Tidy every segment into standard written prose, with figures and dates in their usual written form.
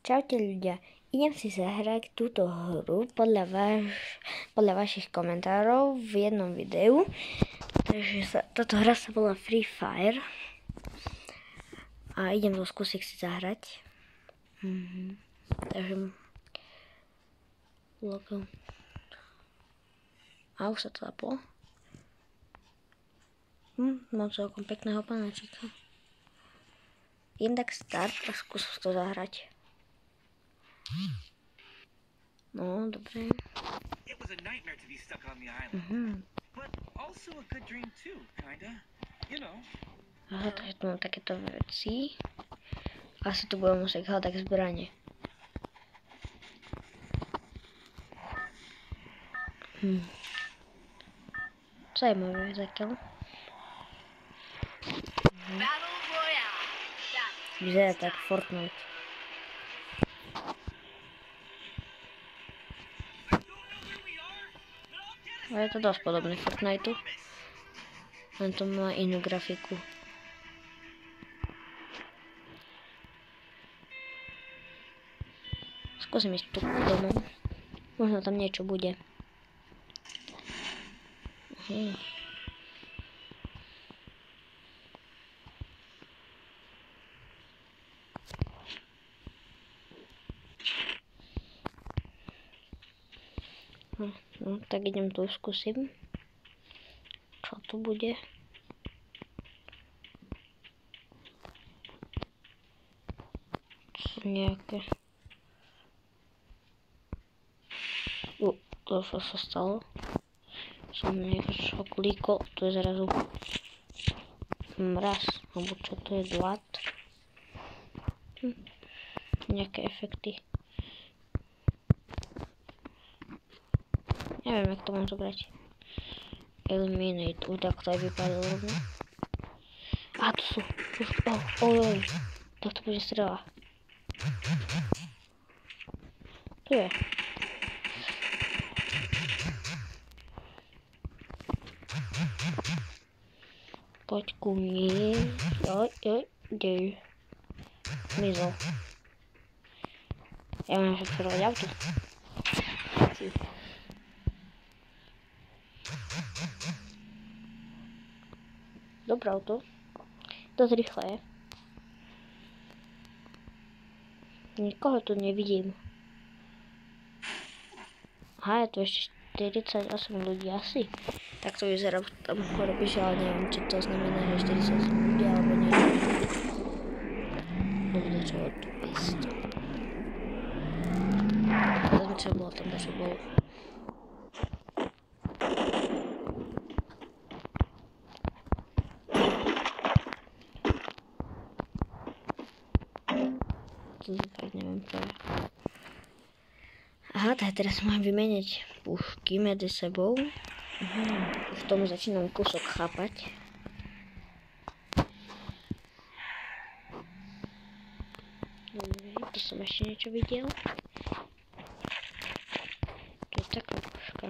Čaute ľudia, idem si zahrať túto hru podľa vašich komentárov v jednom videu. Takže táto hra sa volá Free Fire. A idem to skúsiť si zahrať. Takže logo. A už sa to zaplo. Mám celkom pekného panáčika. Idem tak start a skúsim to zahrať. No, dobre. It was a nightmare to be stuck on the island. But also a good dream too, kinda. You know. Aha, takže tu mám takéto veci. Asi tu budem musieť hľadať zbranie. Zajímavé zatiaľ. Vyzerá tak Fortnite. A je to dosť podobné Fortniteu. Len to má inú grafiku. Skúsim ísť tu domov. Možno tam niečo bude. No, tak idem tu, skúsim. Čo tu bude? Sú nejaké... to čo sa stalo? Som niečo klikol, to je zrazu mraz, alebo čo to je, dlat. Nejaké efekty. Neviem, jak to mám zobrať. Eliminate, tak to aj vypadalo rovno. A tu sú. Oj. Tak to bude strela. Tu je. Poď ku mne. Kde je? Zmizol. Ja mám šoferovať auto. Dobré auto. Dosť rýchle je. Nikoho tu nevidím. Aha, je tu ešte 48 ľudí asi. Tak to vyzerá tam robíš, ale neviem, či to znamená, že 48 ľudí alebo nie. Bude čo tu ísť. Tam čo bolo, tam čo bolo. Tak neviem čo je. Aha, tak teraz mám vymeniť pušky medzi sebou. Už tomu začínam kúsok chápať. Dobre, tu som ešte niečo videl. Tu je taká puška.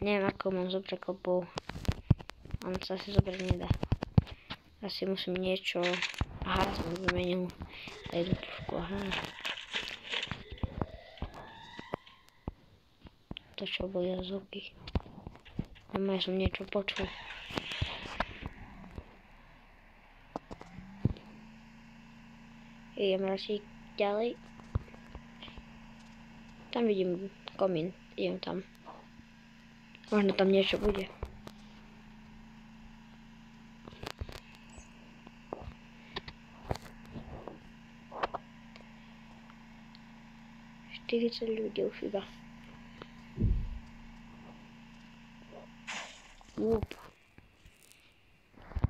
Neviem, ako mám zobrať, lebo on sa asi zobrať nedá. Asi musím niečo... Aha, som vymenil jednu pušku, aha. To čo boli zvuky. Normálne som niečo počul. Idem radšej ďalej. Tam vidím komín. Idem tam. Možno tam niečo bude. Ľudí už iba.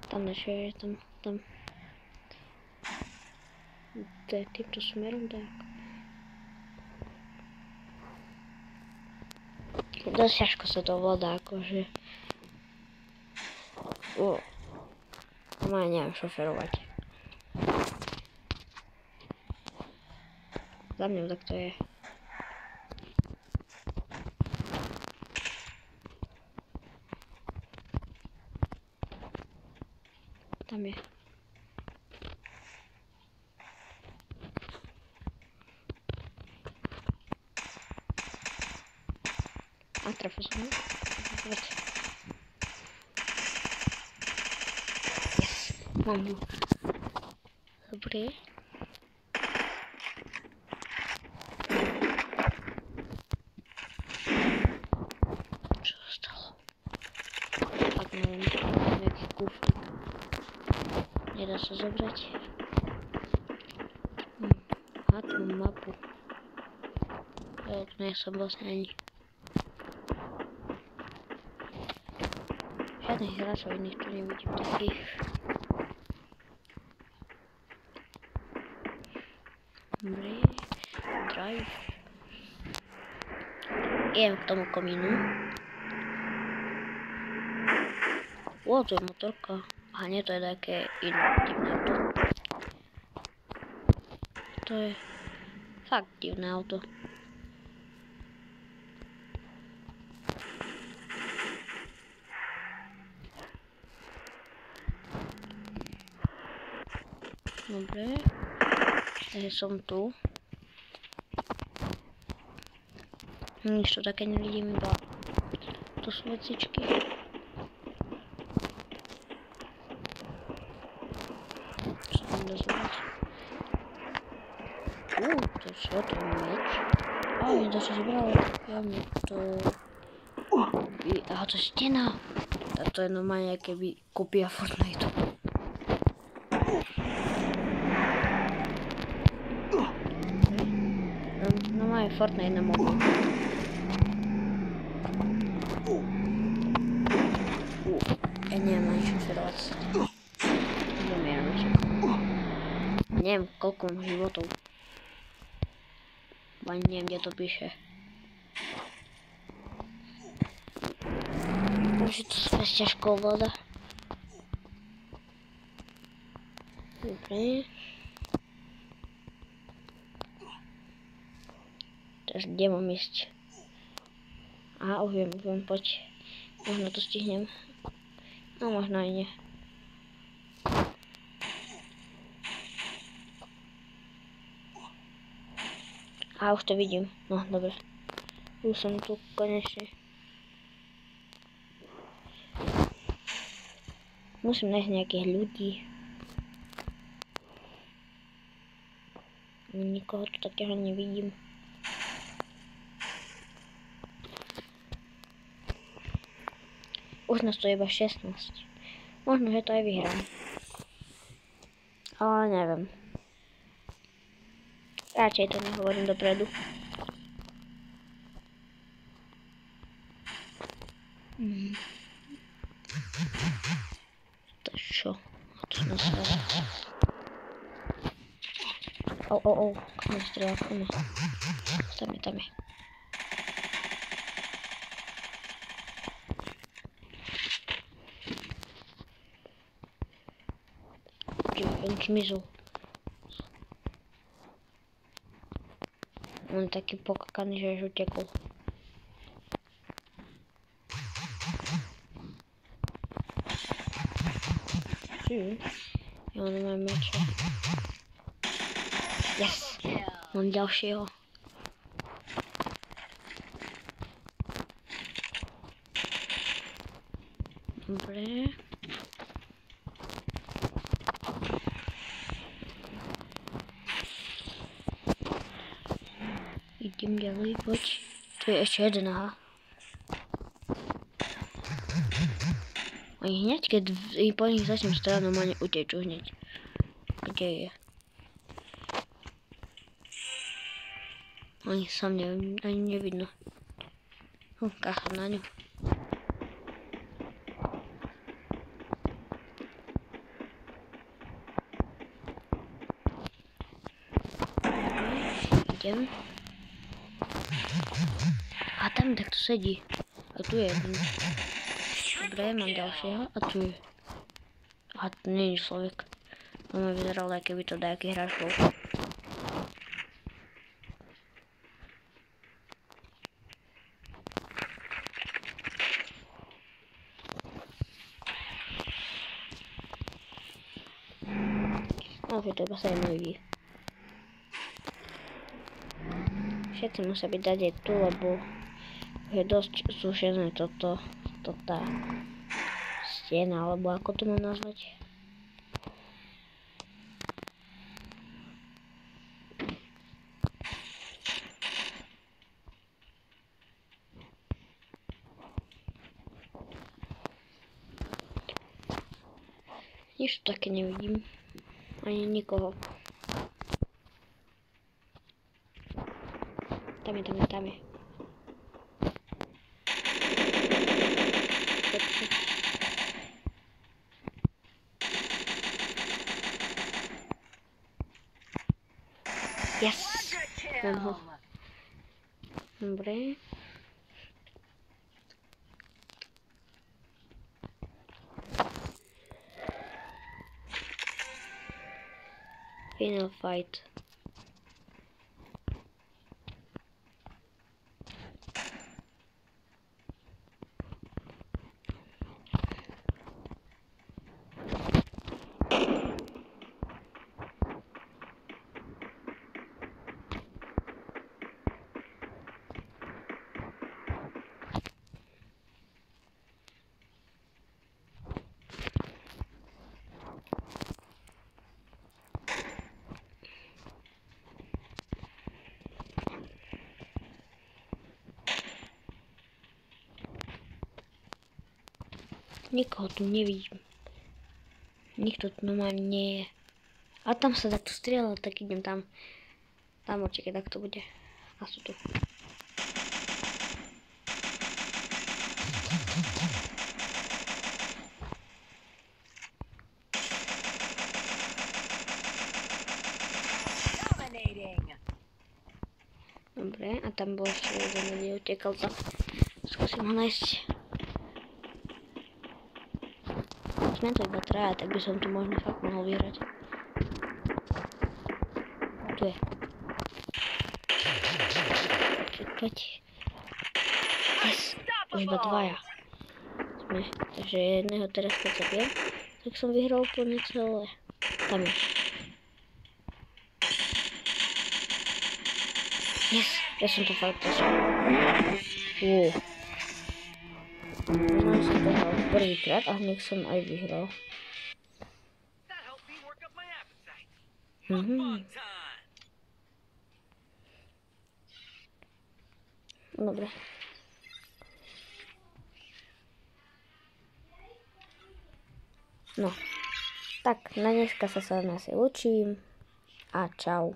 Tam niečo je, tam. To je týmto smerom, tak. Dosť ťažko sa to vláda, akože. Neviem šoferovať. Za mňa tak to je. Tam je. A trafil som. Yes, mám ho. Dobre. Čo sa stalo? Tak mám nejaký kufrík. Nedá sa zobrať. A tu mám mapu. Ja tu nie som vlastne ani. Žiadnych hráčov iných tu nevidím takých. Dobre. Drive. Idem k tomu komínu. O, to je motorka. A nie, to je také iné divné auto. To je fakt divné auto. Dobre. Takže som tu. Nič to také nevidím, iba to sú vecičky. Čo tam dozvať? To čo? To je meč? Á, mi to čo zbralo. Ja mi to... Aha, to je stena. A to je normálne keby kopia Fortniteu. Normálne Fortnite na mobil. Ja neviem ani čo sledovať. Neviem, koľko mám životov. Ani neviem, kde to píše. Bože, to sa ťažko ovláda. Dobre. Teraz kde mám ísť? Aha, už viem, poď. Možno to stihnem. No možno aj nie. A už to vidím. No, dobre. Už som tu konečne. Musím nájsť nejakých ľudí. Nikoho tu takého nevidím. Už nás to je iba 16. Možno, že to aj vyhrám. Ale neviem. Radšej to nehovorím dopredu. To je čo? A tu sme sa... Kam je strela? Tam je. On zmizol. On je taký pokakaný, že až utekol. Ja nemám meča. Yes! Mám ďalšieho. Dobre. Idem ďalej, poď. Tu je ešte jeden, aha. Oni hneď, keď po nich začnem strať, normálne utečú hneď. Kde je? Oni sám ani nevidno. Kácham na ňu. Idem. A tam takto sedí. A tu je jeden. Dobre, mám ďalšieho. A tu je. A to nie je človek. On mi vyzeral, aj keby to dajaký hráč bol. Ok, to iba sa jedno vidí. Všetci musia byť dať tu, lebo je dosť zúžené toto tá stena, alebo ako to mám nazvať. Nič tu také nevidím. Ani nikoho. Tam je. Yes! Mám ho. Dobre. Final fight. Nikoho tu nevidím. Nikto tu normálne nie je. A tam sa takto strieľa, tak idem tam. Tam určite tak to bude. A sú tu. Dobre, a tam bol ešte jeden, kde utekal za. Skúsim ho nájsť. Sme to iba traja, tak by som tu možno fakt mohol vyhrať. Tu je. Poď. Yes. Už iba dvaja. Sme. Takže jedného teraz keď zabijem, tak som vyhral úplne celé. Tam je. Yes. Ja som to fakt zažil. Možno som to hral prvýkrát a hneď som aj vyhral. Dobre. No. Tak, na dneska sa s vami asi učím. A čau.